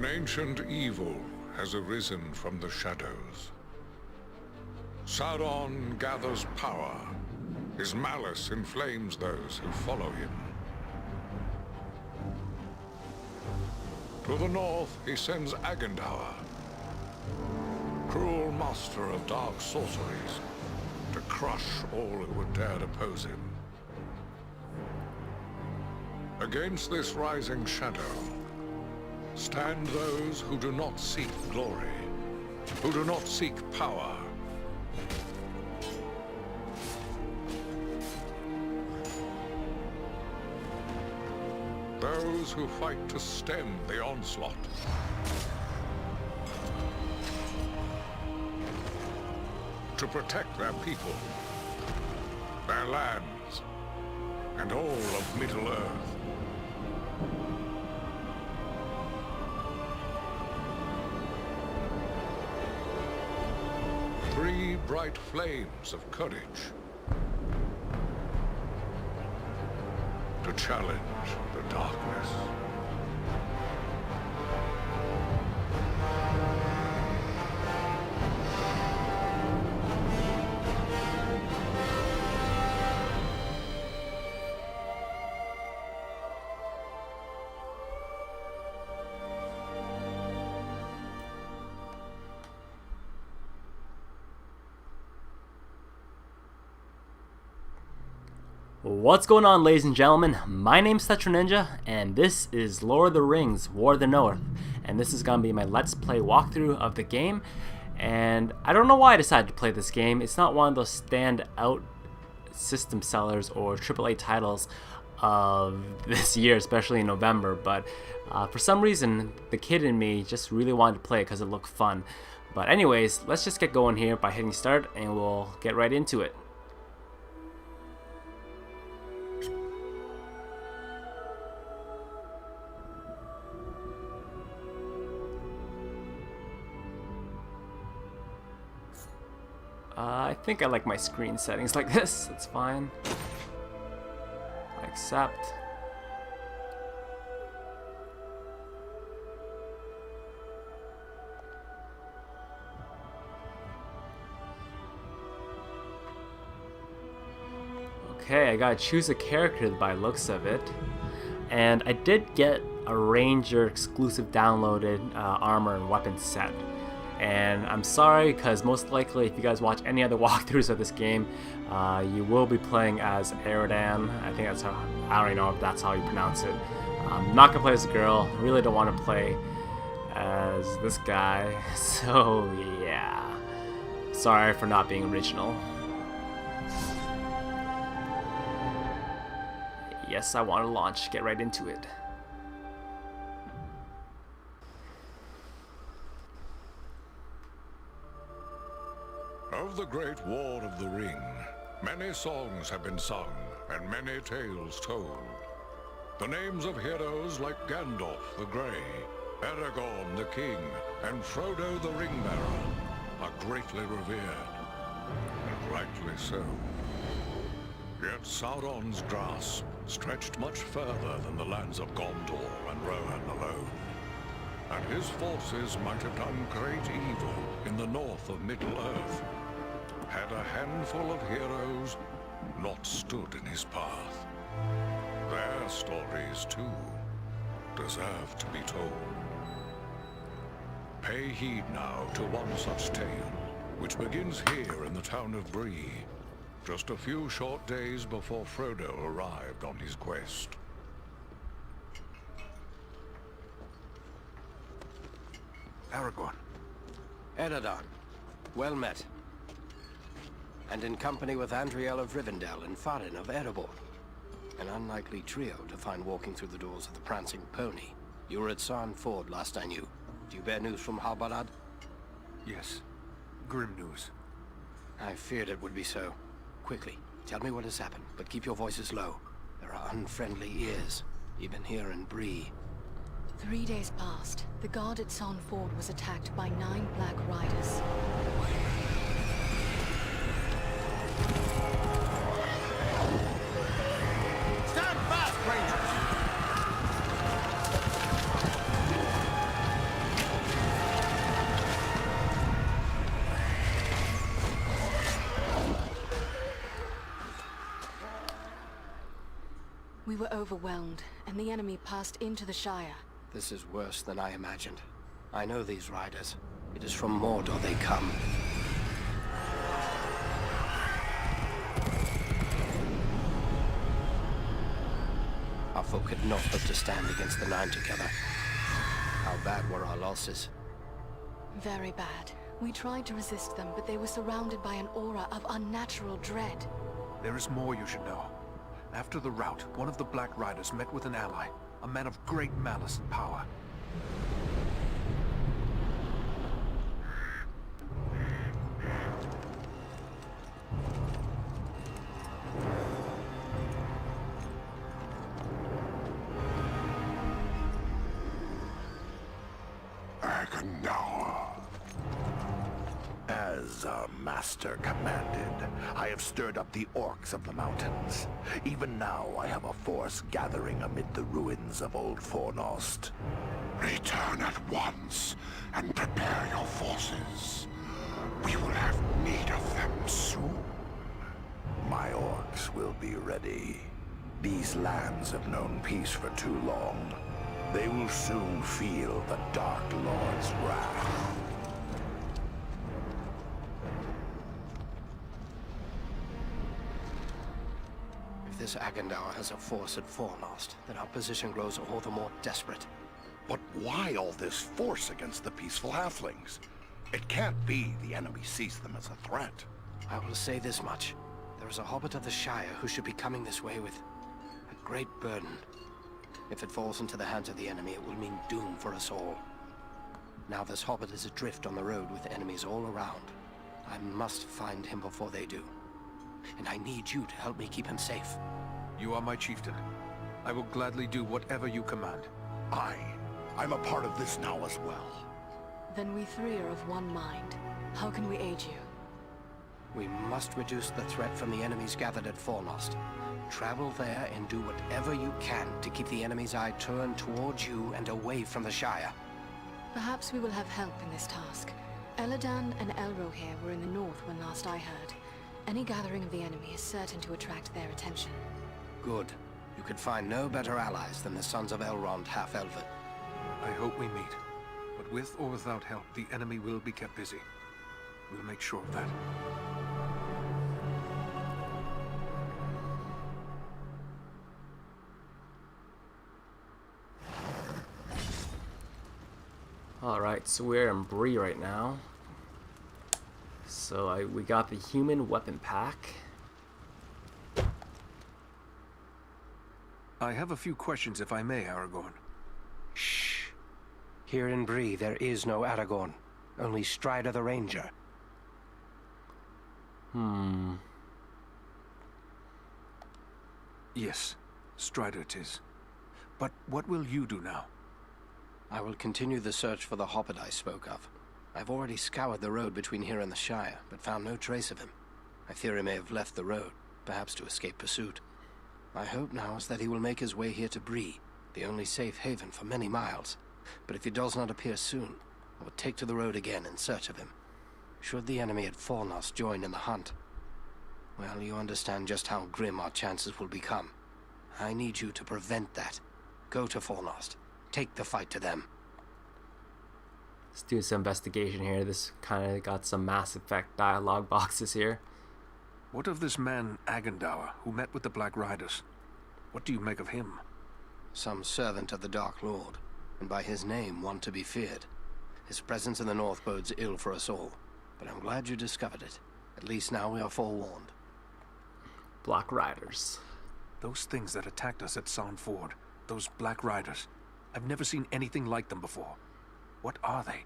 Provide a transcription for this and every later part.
An ancient evil has arisen from the shadows. Sauron gathers power. His malice inflames those who follow him. To the north, he sends Agandaur, cruel master of dark sorceries, to crush all who would dare to oppose him. Against this rising shadow, stand those who do not seek glory, who do not seek power. Those who fight to stem the onslaught. To protect their people, their lands, and all of Middle-earth. Three bright flames of courage to challenge the darkness. What's going on, ladies and gentlemen? My name's Tetra Ninja, and this is Lord of the Rings, War of the North, and this is gonna be my Let's Play walkthrough of the game. And I don't know why I decided to play this game. It's not one of those standout system sellers or AAA titles of this year, especially in November, but for some reason, the kid in me just really wanted to play it because it looked fun. But anyways, let's just get going here by hitting start, and we'll get right into it. I think I like my screen settings like this. That's fine. I accept. Okay, I gotta choose a character by looks of it. And I did get a Ranger exclusive downloaded armor and weapon set. And I'm sorry, because most likely if you guys watch any other walkthroughs of this game, you will be playing as Eredin. I think that's how, I don't even know if that's how you pronounce it. I'm not gonna play as a girl. I really don't want to play as this guy. So yeah, sorry for not being original. Yes, I want to launch. Get right into it. Of the Great War of the Ring, many songs have been sung and many tales told. The names of heroes like Gandalf the Grey, Aragon the King, and Frodo the Ring-Bearer are greatly revered, and rightly so. Yet Sauron's grasp stretched much further than the lands of Gondor and Rohan alone, and his forces might have done great evil in the north of Middle-earth, had a handful of heroes not stood in his path. Their stories, too, deserve to be told. Pay heed now to one such tale, which begins here in the town of Bree, just a few short days before Frodo arrived on his quest. Aragon. Eredin. Well met. And in company with Andriel of Rivendell and Farin of Erebor. An unlikely trio to find walking through the doors of the Prancing Pony. You were at Sarn Ford last I knew. Do you bear news from Halbarad? Yes. Grim news. I feared it would be so. Quickly, tell me what has happened, but keep your voices low. There are unfriendly ears, even here in Bree. 3 days passed. The guard at Sarn Ford was attacked by 9 Black Riders. Stand fast, Rangers! We were overwhelmed, and the enemy passed into the Shire. This is worse than I imagined. I know these riders. It is from Mordor they come. Our folk could not hope to stand against the Nine together. How bad were our losses? Very bad. We tried to resist them, but they were surrounded by an aura of unnatural dread. There is more you should know. After the rout, one of the Black Riders met with an ally, a man of great malice and power. As our master commanded, I have stirred up the orcs of the mountains. Even now I have a force gathering amid the ruins of Old Fornost. Return at once and prepare your forces. We will have need of them soon. My orcs will be ready. These lands have known peace for too long. They will soon feel the Dark Lord's wrath. If this Agandaur has a force at Fornost, then our position grows all the more desperate. But why all this force against the peaceful halflings? It can't be the enemy sees them as a threat. I will say this much. There is a hobbit of the Shire who should be coming this way with a great burden. If it falls into the hands of the enemy, it will mean doom for us all. Now this hobbit is adrift on the road with enemies all around. I must find him before they do. And I need you to help me keep him safe. You are my chieftain. I will gladly do whatever you command. I'm a part of this now as well. Then we three are of one mind. How can we aid you? We must reduce the threat from the enemies gathered at Fornost. Travel there and do whatever you can to keep the enemy's eye turned towards you and away from the Shire. Perhaps we will have help in this task. Eladan and Elrohir were in the north when last I heard. Any gathering of the enemy is certain to attract their attention. Good. You could find no better allies than the sons of Elrond half-elven. I hope we meet. But with or without help, the enemy will be kept busy. We'll make sure of that. Alright, so we're in Bree right now. So we got the human weapon pack. I have a few questions if I may, Aragorn. Shh. Here in Bree, there is no Aragorn. Only Strider the Ranger. Yes, Strider it is. But what will you do now? I will continue the search for the hobbit I spoke of. I've already scoured the road between here and the Shire, but found no trace of him. I fear he may have left the road, perhaps to escape pursuit. My hope now is that he will make his way here to Bree, the only safe haven for many miles. But if he does not appear soon, I will take to the road again in search of him. Should the enemy at Fornost join in the hunt, well, you understand just how grim our chances will become. I need you to prevent that. Go to Fornost. Take the fight to them. Let's do some investigation here. This kind of got some Mass Effect dialogue boxes here. What of this man, Agandaur, who met with the Black Riders? What do you make of him? Some servant of the Dark Lord, and by his name one to be feared. His presence in the north bodes ill for us all, but I'm glad you discovered it. At least now we are forewarned. Black Riders. Those things that attacked us at Son Ford, those Black Riders, I've never seen anything like them before. What are they?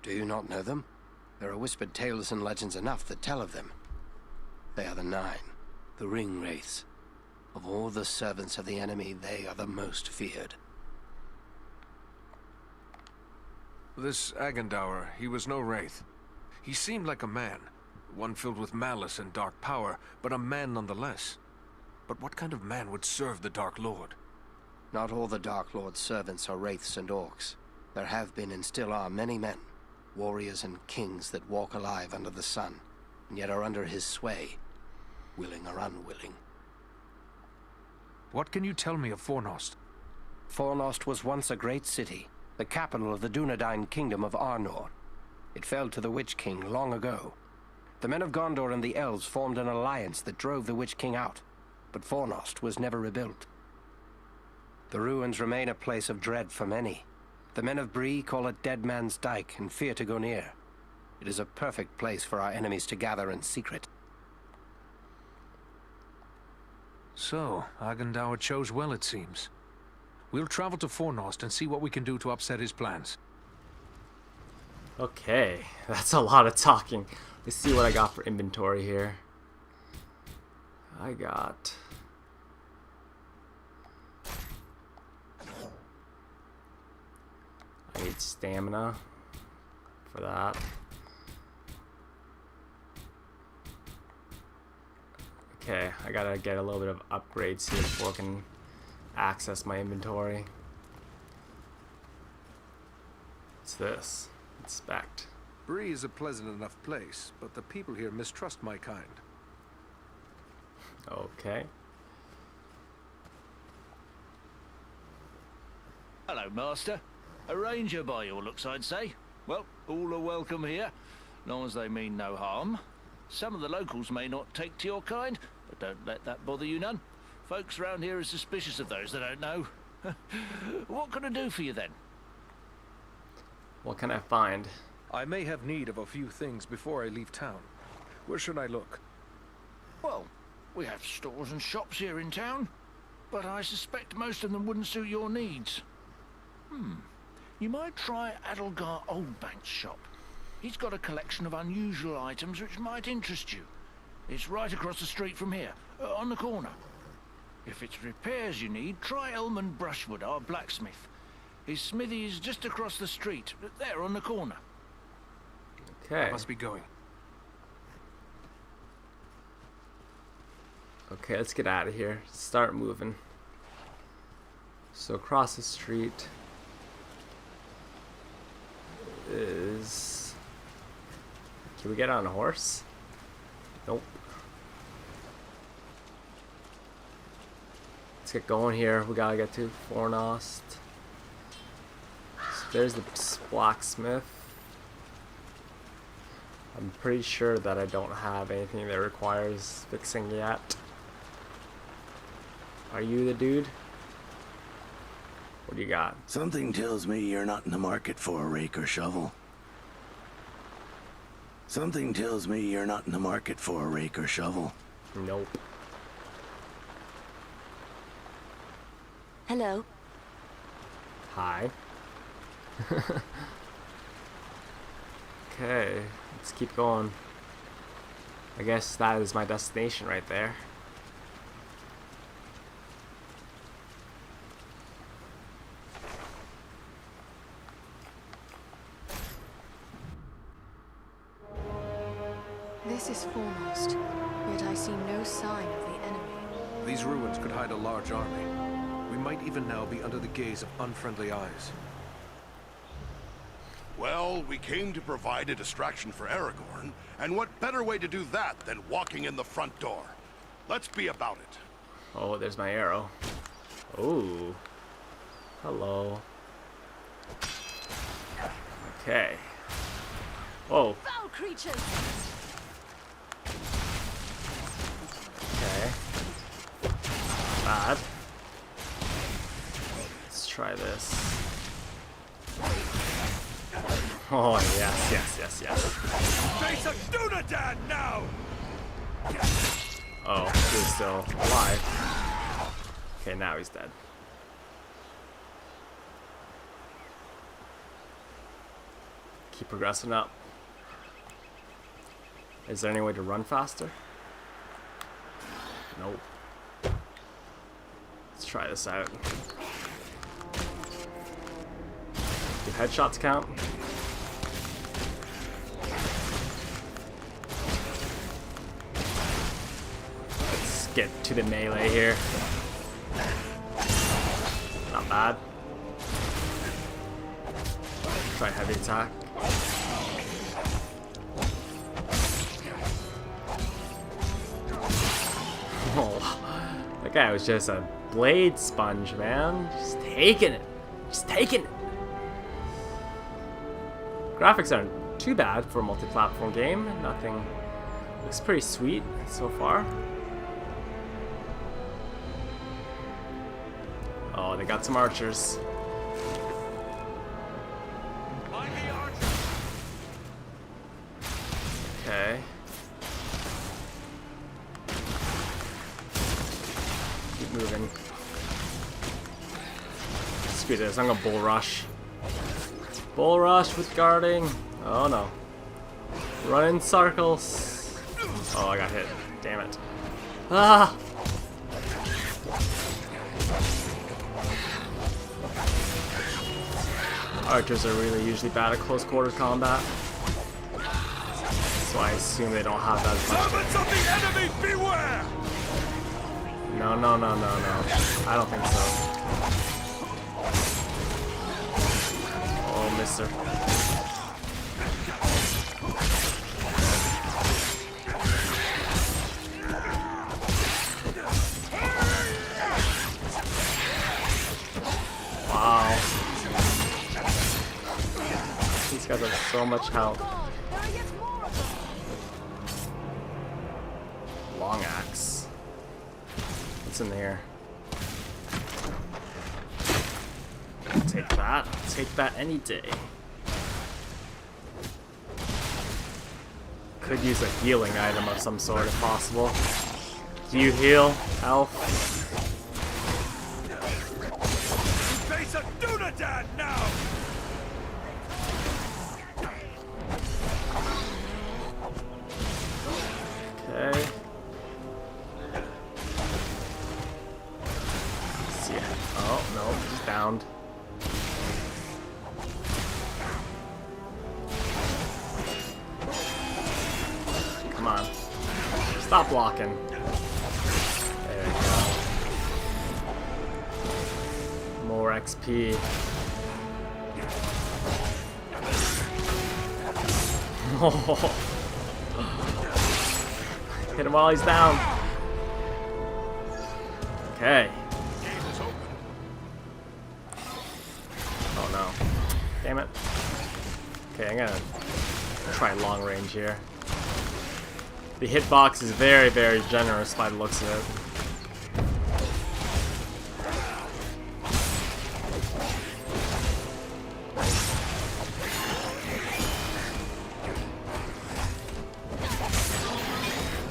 Do you not know them? There are whispered tales and legends enough that tell of them. They are the Nine, the Ring Wraiths. Of all the servants of the enemy, they are the most feared. This Agandaur, he was no wraith. He seemed like a man, one filled with malice and dark power, but a man nonetheless. But what kind of man would serve the Dark Lord? Not all the Dark Lord's servants are wraiths and orcs. There have been and still are many men, warriors and kings that walk alive under the sun, and yet are under his sway, willing or unwilling. What can you tell me of Fornost? Fornost was once a great city, the capital of the Dunedain kingdom of Arnor. It fell to the Witch King long ago. The men of Gondor and the elves formed an alliance that drove the Witch King out, but Fornost was never rebuilt. The ruins remain a place of dread for many. The men of Bree call it Dead Man's Dyke and fear to go near. It is a perfect place for our enemies to gather in secret. So, Agendour chose well, it seems. We'll travel to Fornost and see what we can do to upset his plans. Okay, that's a lot of talking. Let's see what I got for inventory here. I need stamina for that. Okay, I gotta get a little bit of upgrades here before I can access my inventory. What's this? Inspect. Bree is a pleasant enough place, but the people here mistrust my kind. Okay. Hello, Master. A ranger by your looks, I'd say. Well, all are welcome here, long as they mean no harm. Some of the locals may not take to your kind, but don't let that bother you none. Folks round here are suspicious of those they don't know. What can I do for you, then? What can I find? I may have need of a few things before I leave town. Where should I look? Well, we have stores and shops here in town, but I suspect most of them wouldn't suit your needs. You might try Adelgar Oldbank's shop. He's got a collection of unusual items which might interest you. It's right across the street from here, on the corner. If it's repairs you need, try Elman Brushwood, our blacksmith. His smithy is just across the street, there on the corner. Okay. I must be going. Okay, let's get out of here. Start moving. So across the street is... Can we get on a horse? Nope. Let's get going here. We gotta get to Fornost. So there's the blacksmith. I'm pretty sure that I don't have anything that requires fixing yet. Are you the dude? What do you got? Something tells me you're not in the market for a rake or shovel. Something tells me you're not in the market for a rake or shovel. Nope. Hello. Hi. Okay, let's keep going. I guess that is my destination right there. This is Fornost, yet I see no sign of the enemy. These ruins could hide a large army. We might even now be under the gaze of unfriendly eyes. Well, we came to provide a distraction for Aragorn, and what better way to do that than walking in the front door? Let's be about it. Oh, there's my arrow. Oh. Hello. Okay. Whoa. Foul creatures! Okay. Bad. Let's try this. Oh, yes, yes, yes, yes. Face a Dunedain now! Oh, he's still alive. Okay, now he's dead. Keep progressing up. Is there any way to run faster? Nope. Let's try this out. Do headshots count? Let's get to the melee here. Not bad. Try heavy attack. Oh, that guy was just a blade sponge, man. Just taking it. Just taking it. Graphics aren't too bad for a multi-platform game. Nothing. Looks pretty sweet so far. Oh, they got some archers. Okay. Keep moving. Screw this, I'm gonna bull rush. Bull rush with guarding. Oh no. Run in circles. Oh, I got hit. Damn it. Ah! Archers are really usually bad at close quarter combat. So I assume they don't have that much. Servants of the enemy, beware! No, no, no, no, no. I don't think so. Oh, mister. Wow. These guys have so much health. Long axe. What's in there? Take that. Take that any day. Could use a healing item of some sort if possible. Do you heal, Elf? Face a Dunadan now! Okay. Yeah. Oh, no, he's downed. Come on. Stop blocking. There we go. More XP. Hit him while he's down. Okay. Oh no. Damn it. Okay, I'm gonna try long range here. The hitbox is very, very generous by the looks of it.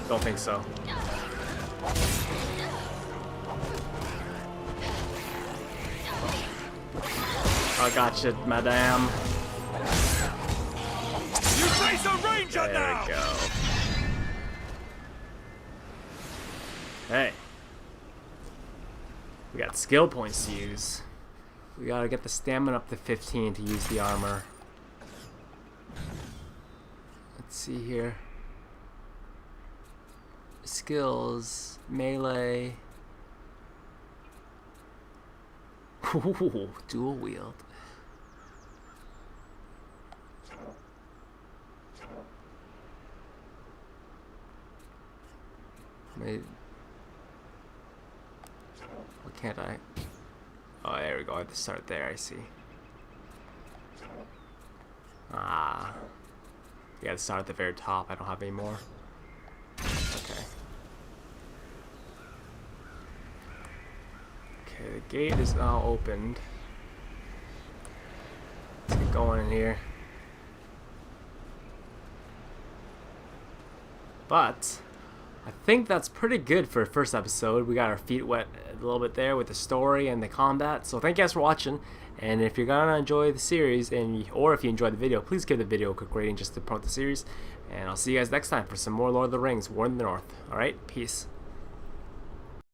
Don't think so. I got you, madame. You face a ranger now! There we go. Hey. We got skill points to use. We gotta get the stamina up to 15 to use the armor. Let's see here. Skills, melee. Ooh, dual wield. Maybe. What can't I? Oh, there we go. I have to start there. I see. Ah. You gotta start at the very top. I don't have any more. Okay. Okay, the gate is now opened. Let's get going in here. But I think that's pretty good for a first episode. We got our feet wet a little bit there with the story and the combat. So thank you guys for watching. And if you're gonna enjoy the series, or if you enjoyed the video, please give the video a quick rating just to promote the series. And I'll see you guys next time for some more Lord of the Rings, War in the North. Alright, peace.